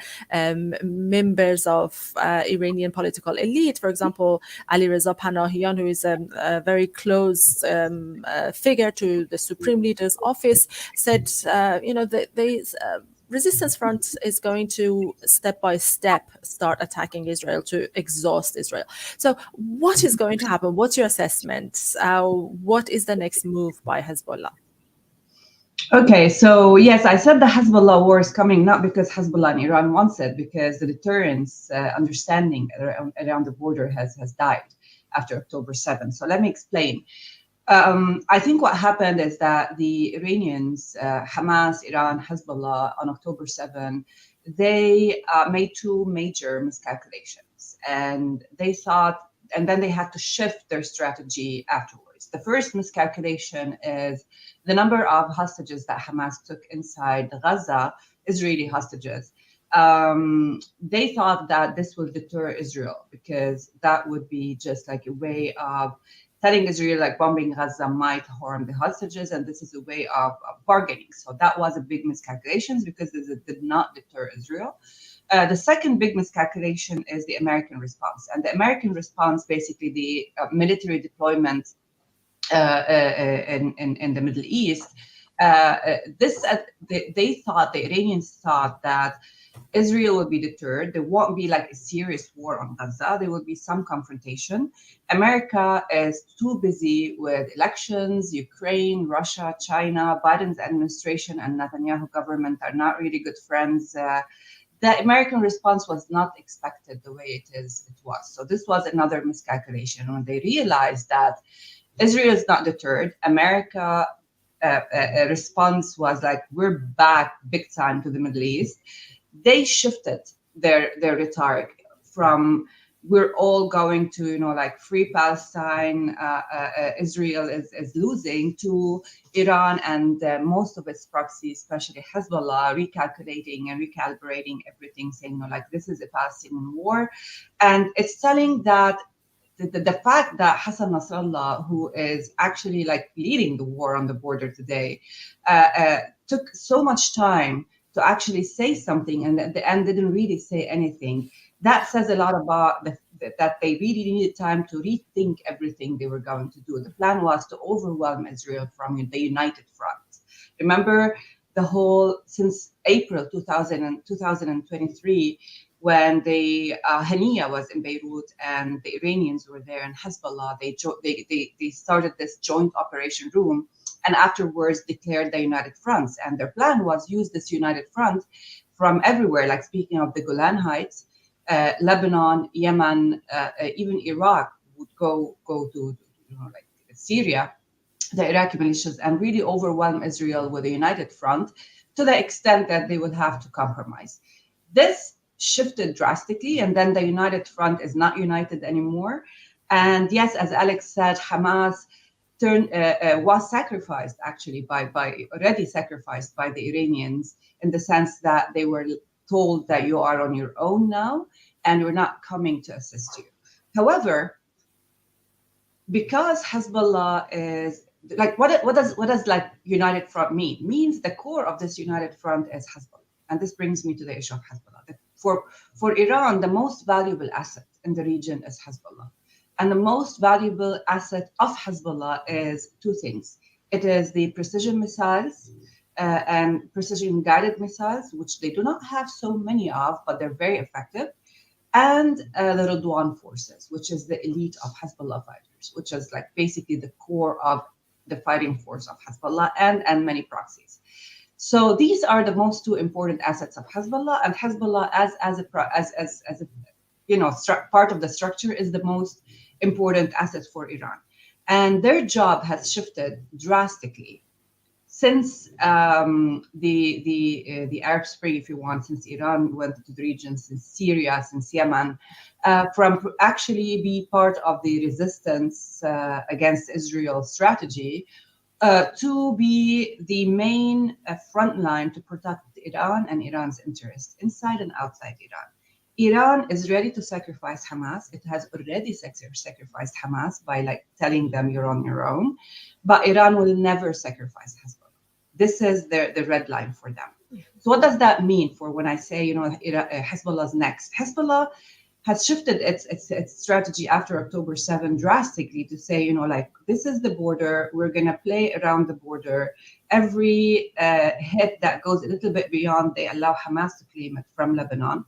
A: members of Iranian political elite. For example, Ali Reza Panahian, who is a very close figure to the Supreme Leader's office, said, the resistance front is going to step by step start attacking Israel to exhaust Israel. So what is going to happen? What's your assessment? What is the next move by Hezbollah?
C: Okay, so yes, I said the Hezbollah war is coming not because Hezbollah and Iran wants it, because the deterrence understanding around the border has died after October 7th. So let me explain. I think what happened is that the Iranians, Hamas, Iran, Hezbollah, on October 7, they made two major miscalculations, and they thought, and then they had to shift their strategy afterwards. The first miscalculation is the number of hostages that Hamas took inside Gaza, Israeli hostages. They thought that this would deter Israel, because that would be just like a way of telling Israel, like, bombing Gaza might harm the hostages, and this is a way of bargaining. So that was a big miscalculation, because it did not deter Israel. The second big miscalculation is the American response. And the American response, basically the military deployment in the Middle East, they thought, the Iranians thought that Israel would be deterred. There won't be like a serious war on Gaza. There will be some confrontation. America is too busy with elections. Ukraine, Russia, China, Biden's administration and Netanyahu government are not really good friends. The American response was not expected the way it was. So this was another miscalculation. When they realized that Israel is not deterred, America response was like, we're back big time to the Middle East, they shifted their rhetoric from we're all going to, like free Palestine, Israel is losing, to Iran and most of its proxies, especially Hezbollah, recalculating and recalibrating everything, saying, like this is a Palestinian war. And it's telling that the fact that Hassan Nasrallah, who is actually like leading the war on the border today, took so much time to actually say something and at the end didn't really say anything. That says a lot about that they really needed time to rethink everything they were going to do. The plan was to overwhelm Israel from the United Front. Remember the whole, since April 2023, when the Haniya was in Beirut and the Iranians were there and Hezbollah, they started this joint operation room and afterwards declared the United Fronts. And their plan was use this United Front from everywhere, like speaking of the Golan Heights, Lebanon, Yemen, even Iraq would go to like Syria, the Iraqi militias, and really overwhelm Israel with a United Front to the extent that they would have to compromise. This shifted drastically, and then the United Front is not united anymore. And yes, as Alex said, Hamas was sacrificed actually already sacrificed by the Iranians, in the sense that they were told that you are on your own now and we're not coming to assist you. However, because Hezbollah is like, what does like United Front mean? It means the core of this United Front is Hezbollah. And this brings me to the issue of Hezbollah. For Iran, the most valuable asset in the region is Hezbollah. And the most valuable asset of Hezbollah is two things. It is the precision missiles and precision guided missiles, which they do not have so many of, but they're very effective. And the Radwan forces, which is the elite of Hezbollah fighters, which is like basically the core of the fighting force of Hezbollah and many proxies. So these are the most two important assets of Hezbollah, and Hezbollah as a part of the structure is the most important asset for Iran. And their job has shifted drastically since the Arab Spring, if you want, since Iran went to the region, since Syria, since Yemen, from actually be part of the resistance against Israel's strategy, to be the main front line to protect Iran and Iran's interests inside and outside Iran. Iran is ready to sacrifice Hamas. It has already sacrificed Hamas by like telling them you're on your own, but Iran will never sacrifice Hezbollah. This is the red line for them. So what does that mean for when I say, Hezbollah's next? Hezbollah has shifted its strategy after October 7 drastically to say, like, this is the border. We're going to play around the border. Every hit that goes a little bit beyond, they allow Hamas to claim it from Lebanon.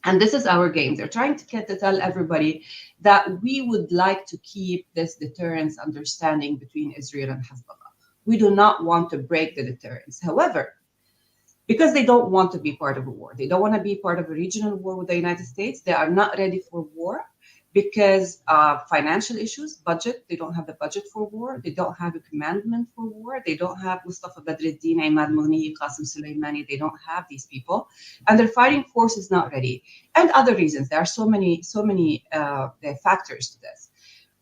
C: And this is our game. They're trying to tell everybody that we would like to keep this deterrence understanding between Israel and Hezbollah. We do not want to break the deterrence. However, because they don't want to be part of a war, they don't want to be part of a regional war with the United States, they are not ready for war because of financial issues, budget. They don't have the budget for war. They don't have a commandment for war. They don't have Mustafa Badruddin, Imad Mughni, Qasem Soleimani. They don't have these people. And their fighting force is not ready. And other reasons. There are so many factors to this.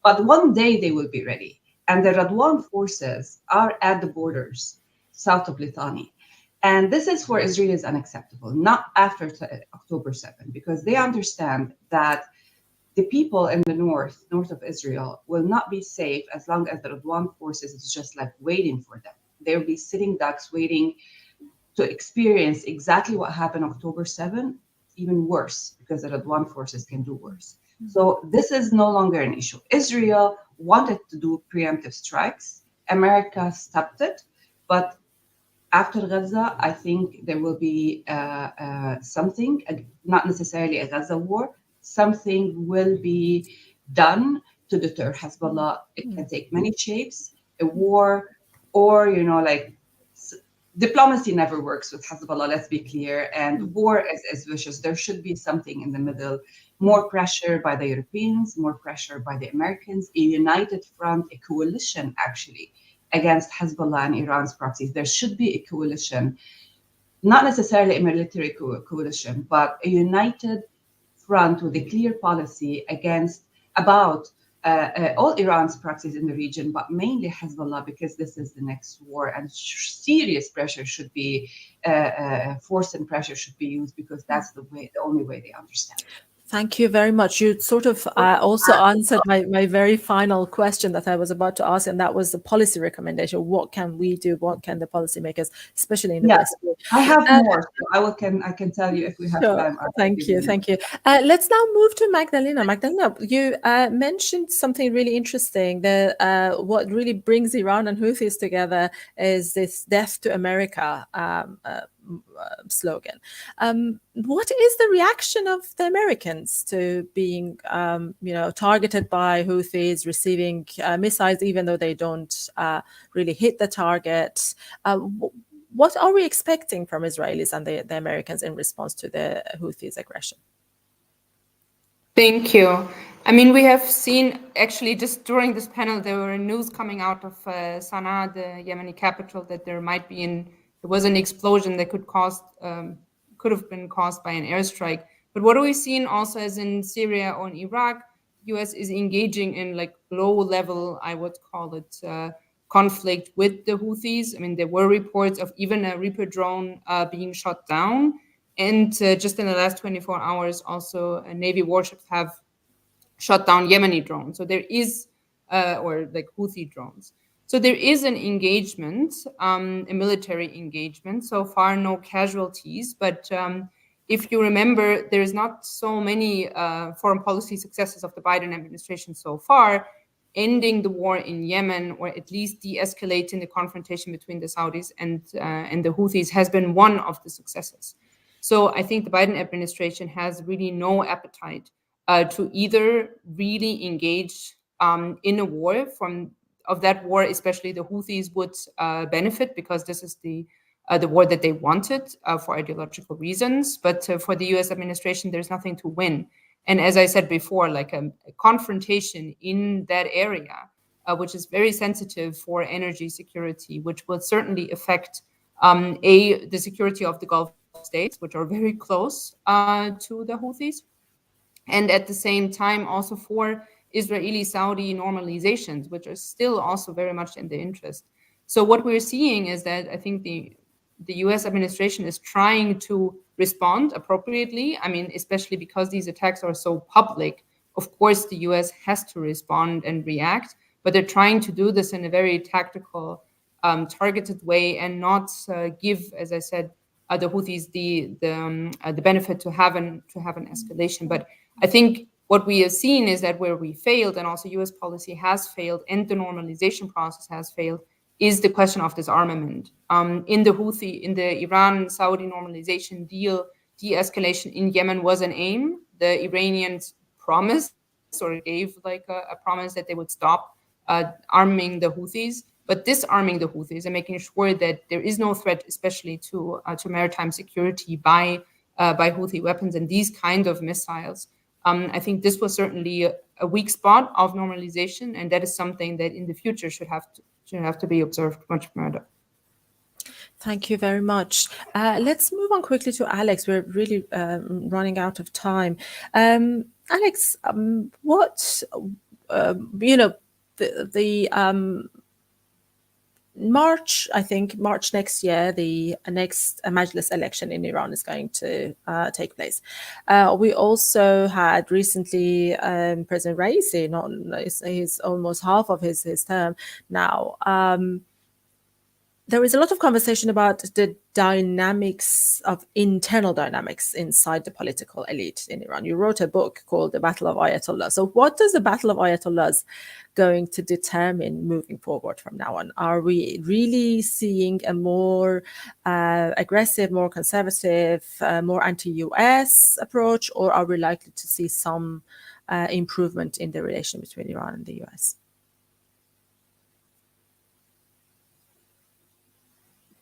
C: But one day they will be ready. And the Radwan forces are at the borders south of Litani. And this is for Israelis unacceptable, not after October 7, because they understand that the people in the north of Israel will not be safe as long as the Radwan forces is just like waiting for them. They'll be sitting ducks waiting to experience exactly what happened October 7, even worse, because the Radwan forces can do worse. So this is no longer an issue. Israel wanted to do preemptive strikes. America stopped it. But after Gaza, I think there will be something, not necessarily a Gaza war, something will be done to deter Hezbollah. It can take many shapes, a war, or, diplomacy never works with Hezbollah, let's be clear, and war is vicious. There should be something in the middle, more pressure by the Europeans, more pressure by the Americans, a united front, a coalition, actually, against Hezbollah and Iran's proxies. There should be a coalition, not necessarily a military coalition, but a united front with a clear policy about all Iran's proxies in the region, but mainly Hezbollah, because this is the next war, and serious pressure should be, force and pressure should be used, because that's the only way they understand.
A: Thank you very much. You sort of also answered my very final question that I was about to ask, and that was the policy recommendation. What can we do? What can the policymakers, especially in the West, do?
C: I have more, so I can tell you if we have time.
A: Thank you. Let's now move to Magdalena. Magdalena, you mentioned something really interesting. What really brings Iran and Houthis together is this "Death to America" slogan. What is the reaction of the Americans to being, targeted by Houthis, receiving missiles, even though they don't really hit the target? What are we expecting from Israelis and the Americans in response to the Houthis' aggression?
E: Thank you. I mean, we have seen, actually, just during this panel, there were news coming out of Sana'a, the Yemeni capital, that there was an explosion that could have been caused by an airstrike. But what we've seen also, as in Syria or in Iraq, U.S. is engaging in low-level, I would call it, conflict with the Houthis. I mean, there were reports of even a Reaper drone being shot down. And just in the last 24 hours, also Navy warships have shot down Yemeni drones. So there is, Houthi drones. So there is an engagement, a military engagement. So far, no casualties. But if you remember, there is not so many foreign policy successes of the Biden administration so far. Ending the war in Yemen, or at least de-escalating the confrontation between the Saudis and the Houthis, has been one of the successes. So I think the Biden administration has really no appetite to either really engage in a war. Of that war, especially the Houthis would benefit, because this is the war that they wanted for ideological reasons. But for the U.S. administration, there's nothing to win. And as I said before, like a confrontation in that area, which is very sensitive for energy security, which will certainly affect the security of the Gulf states, which are very close to the Houthis, and at the same time also for Israeli-Saudi normalizations, which are still also very much in the interest. So what we're seeing is that I think the U.S. administration is trying to respond appropriately. I mean, especially because these attacks are so public, of course, the U.S. has to respond and react, but they're trying to do this in a very tactical, targeted way, and not give, as I said, the Houthis the benefit to have an escalation. But I think what we have seen is that where we failed, and also U.S. policy has failed, and the normalization process has failed, is the question of disarmament. In the Iran-Saudi normalization deal, de-escalation in Yemen was an aim. The Iranians promised, or gave a promise, that they would stop arming the Houthis, but disarming the Houthis and making sure that there is no threat, especially to maritime security by Houthi weapons and these kind of missiles. I think this was certainly a weak spot of normalization, and that is something that in the future should have to be observed much further.
A: Thank you very much. Let's move on quickly to Alex. We're really running out of time. Alex, what March next year, the next Majlis election in Iran is going to take place. We also had recently President Raisi, he's almost half of his term now. There is a lot of conversation about the internal dynamics inside the political elite in Iran. You wrote a book called The Battle of Ayatollah. So what does the Battle of Ayatollahs going to determine moving forward from now on? Are we really seeing a more aggressive, more conservative, more anti-US approach, or are we likely to see some improvement in the relation between Iran and the US?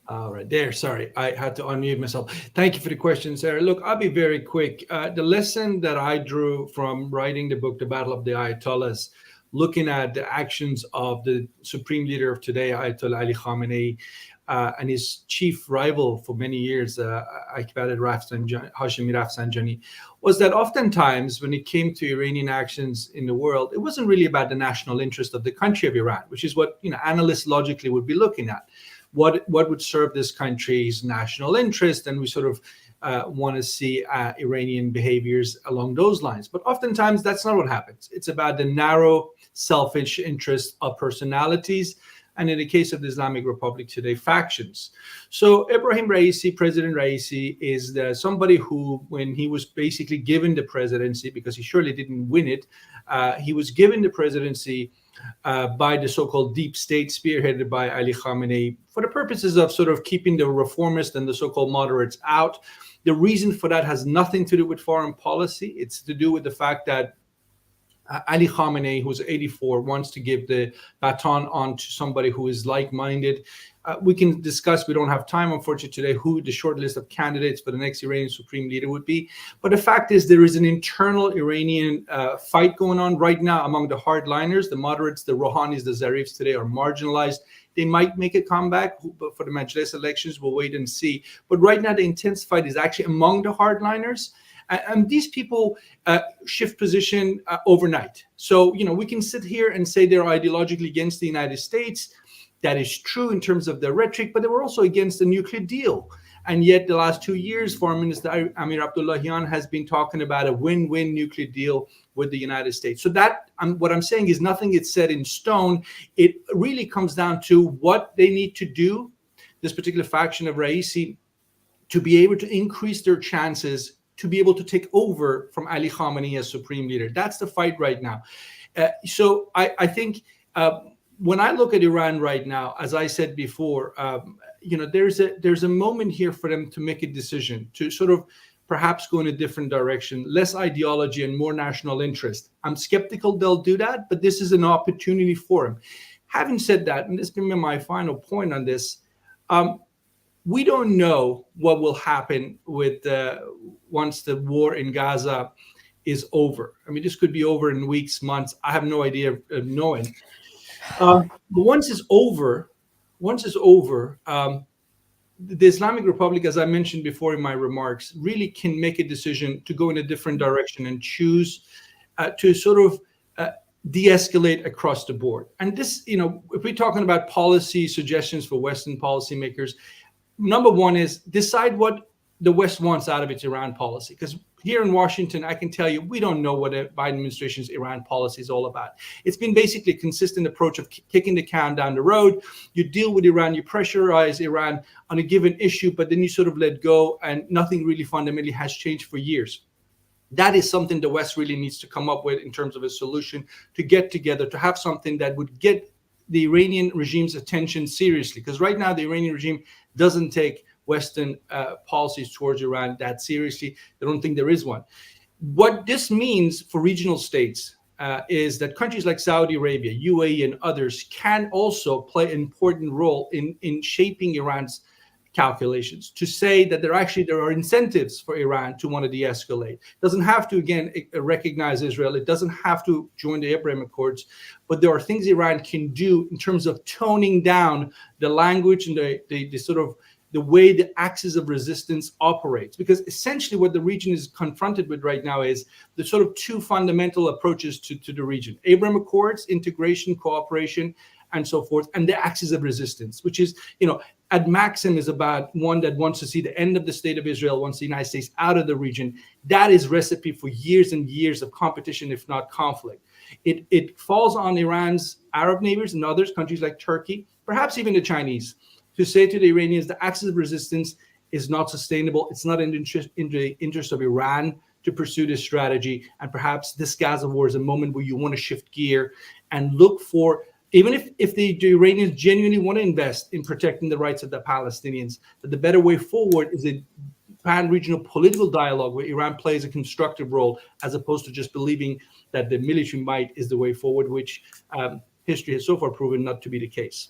B: All right, there. Sorry, I had to unmute myself. Thank you for the question, Sarah. Look, I'll be very quick. The lesson that I drew from writing the book, The Battle of the Ayatollahs, looking at the actions of the supreme leader of today, Ayatollah Ali Khamenei, and his chief rival for many years, Hashemi Rafsanjani, was that oftentimes when it came to Iranian actions in the world, it wasn't really about the national interest of the country of Iran, which is what analysts logically would be looking at. What would serve this country's national interest, and we sort of want to see Iranian behaviors along those lines. But oftentimes that's not what happens. It's about the narrow, selfish interest of personalities, and in the case of the Islamic Republic today, factions. So Ebrahim Raisi, President Raisi, is somebody who, when he was basically given the presidency, because he surely didn't win it, he was given the presidency by the so-called deep state spearheaded by Ali Khamenei for the purposes of sort of keeping the reformists and the so-called moderates out. The reason for that has nothing to do with foreign policy. It's to do with the fact that Ali Khamenei, who's 84, wants to give the baton on to somebody who is like-minded. We can discuss, we don't have time, unfortunately, today, who the short list of candidates for the next Iranian supreme leader would be. But the fact is there is an internal Iranian fight going on right now among the hardliners, the moderates, the Rouhanis, the Zarifs today are marginalized. They might make a comeback, but for the Majlis elections, we'll wait and see. But right now, the intense fight is actually among the hardliners. And these people shift position overnight. So, we can sit here and say they're ideologically against the United States. That is true in terms of their rhetoric, but they were also against the nuclear deal. And yet the last 2 years, Foreign Minister Amir Abdullahian has been talking about a win-win nuclear deal with the United States. So that what I'm saying is nothing is set in stone. It really comes down to what they need to do, this particular faction of Raisi, to be able to increase their chances to be able to take over from Ali Khamenei as supreme leader. That's the fight right now. So I think when I look at Iran right now, as I said before, there's a moment here for them to make a decision, to sort of perhaps go in a different direction, less ideology and more national interest. I'm skeptical they'll do that, but this is an opportunity for them. Having said that, and this is my final point on this, we don't know what will happen with once the war in Gaza is over. I mean, this could be over in weeks, months. I have no idea of knowing. But once it's over, the Islamic Republic, as I mentioned before in my remarks, really can make a decision to go in a different direction and choose to sort of de-escalate across the board. And this, if we're talking about policy suggestions for Western policymakers, number one is decide what the West wants out of its Iran policy. Because here in Washington, I can tell you, we don't know what the Biden administration's Iran policy is all about. It's been basically a consistent approach of kicking the can down the road. You deal with Iran, you pressurize Iran on a given issue, but then you sort of let go, and nothing really fundamentally has changed for years. That is something the West really needs to come up with in terms of a solution, to get together, to have something that would get the Iranian regime's attention seriously. Because right now, the Iranian regime doesn't take Western policies towards Iran that seriously. They don't think there is one. What this means for regional states is that countries like Saudi Arabia, UAE, and others can also play an important role in shaping Iran's calculations, to say that there are incentives for Iran to want to de-escalate. It doesn't have to, again, recognize Israel. It doesn't have to join the Abraham Accords, but there are things Iran can do in terms of toning down the language and the sort of the way the axis of resistance operates. Because essentially what the region is confronted with right now is the sort of two fundamental approaches to the region: Abraham Accords, integration, cooperation, and so forth, and the axis of resistance, which is, at maximum is about one that wants to see the end of the state of Israel, wants the United States out of the region. That is recipe for years and years of competition, if not conflict. It falls on Iran's Arab neighbors and others, countries like Turkey, perhaps even the Chinese, to say to the Iranians, the axis of resistance is not sustainable. It's not in the interest of Iran to pursue this strategy. And perhaps this Gaza war is a moment where you want to shift gear and look for, even if the Iranians genuinely want to invest in protecting the rights of the Palestinians, that the better way forward is a pan-regional political dialogue where Iran plays a constructive role, as opposed to just believing that the military might is the way forward, which history has so far proven not to be the case.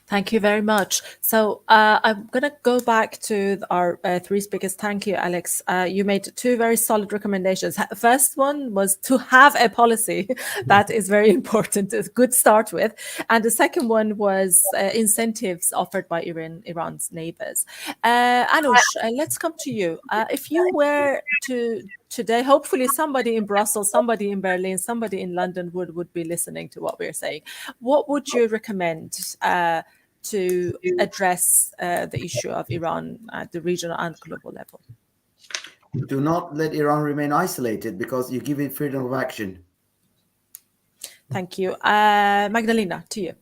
A: Thank you very much. So I'm going to go back to our three speakers. Thank you, Alex. You made two very solid recommendations. First one was to have a policy. That is very important. It's a good start with. And the second one was incentives offered by Iran's neighbors. Anoush, let's come to you. If you were to today, hopefully somebody in Brussels, somebody in Berlin, somebody in London would be listening to what we're saying. What would you recommend to address the issue of Iran at the regional and global level?
D: Do not let Iran remain isolated, because you give it freedom of action.
A: Thank you. Magdalena, to you.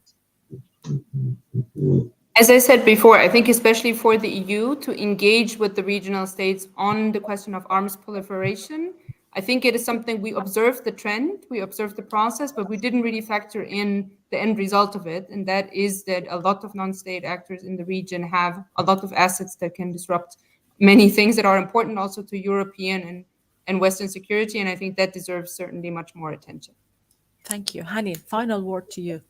E: As I said before, I think especially for the EU to engage with the regional states on the question of arms proliferation, I think it is something we observed the trend, we observed the process, but we didn't really factor in the end result of it. And that is that a lot of non-state actors in the region have a lot of assets that can disrupt many things that are important also to European and Western security. And I think that deserves certainly much more attention.
A: Thank you. Hanin, final word to you.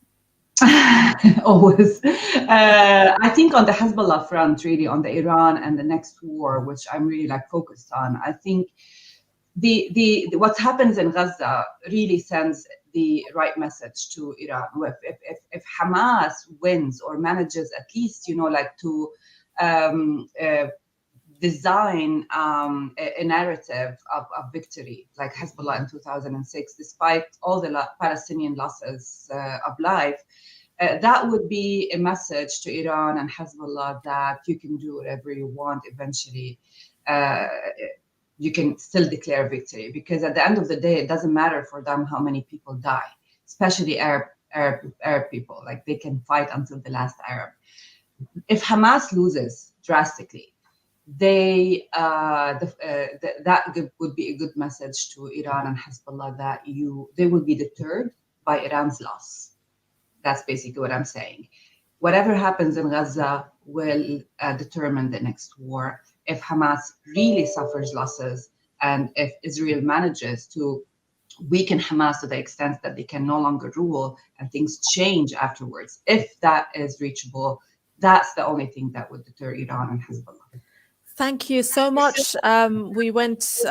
C: Always. I think on the Hezbollah front, really on the Iran and the next war, which I'm really focused on, I think the what happens in Gaza really sends the right message to Iran. If Hamas wins or manages at least, to design a narrative of victory, like Hezbollah in 2006, despite all the Palestinian losses of life, that would be a message to Iran and Hezbollah that you can do whatever you want. Eventually, you can still declare victory, because at the end of the day, it doesn't matter for them how many people die, especially Arab people. Like, they can fight until the last Arab. If Hamas loses drastically, that would be a good message to Iran and Hezbollah that they will be deterred by Iran's loss. That's basically what I'm saying. Whatever happens in Gaza will determine the next war. If Hamas really suffers losses, and if Israel manages to weaken Hamas to the extent that they can no longer rule and things change afterwards, if that is reachable, that's the only thing that would deter Iran and Hezbollah.
A: Thank you so much. We went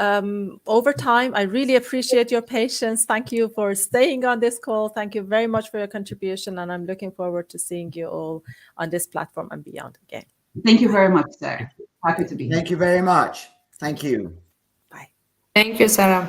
A: over time. I really appreciate your patience. Thank you for staying on this call. Thank you very much for your contribution. And I'm looking forward to seeing you all on this platform and beyond again.
C: Thank you very much, Sarah. Happy to be here.
D: Thank you very much. Thank you.
A: Bye.
E: Thank you, Sarah.